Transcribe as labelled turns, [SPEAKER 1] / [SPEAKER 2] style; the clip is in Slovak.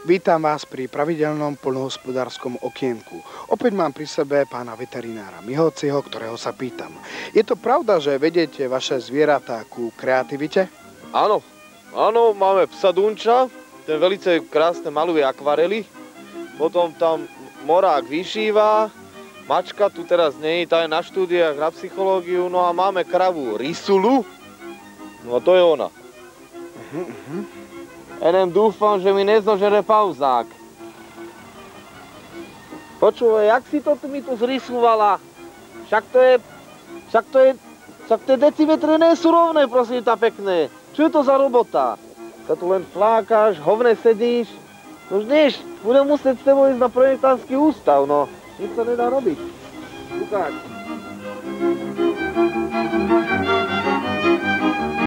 [SPEAKER 1] Vítam vás pri pravidelnom poľnohospodárskom okienku. Opäť mám pri sebe pána veterinára Mihociho, ktorého sa pýtam. Je to pravda, že vediete vaše zvieratá ku kreativite?
[SPEAKER 2] Áno, máme psa Dunča, ten velice krásne maluje akvarely. Potom tam morák vyšíva, mačka tu teraz nie je, tá je na štúdiách na psychológiu, no a máme kravu Risulu, no to je ona. Len dúfam, že mi nezožere pauzák. Počúvaj, jak si to mi tu zrysúvala? Však to je decimetre nie sú rovné, prosím ťa pekné. Čo je to za robota? Sa tu len flákaš, hovne sedíš. No už nieš, budem musieť s tebou ísť na projektánsky ústav, no. Nič sa nedá robiť. Ukáž.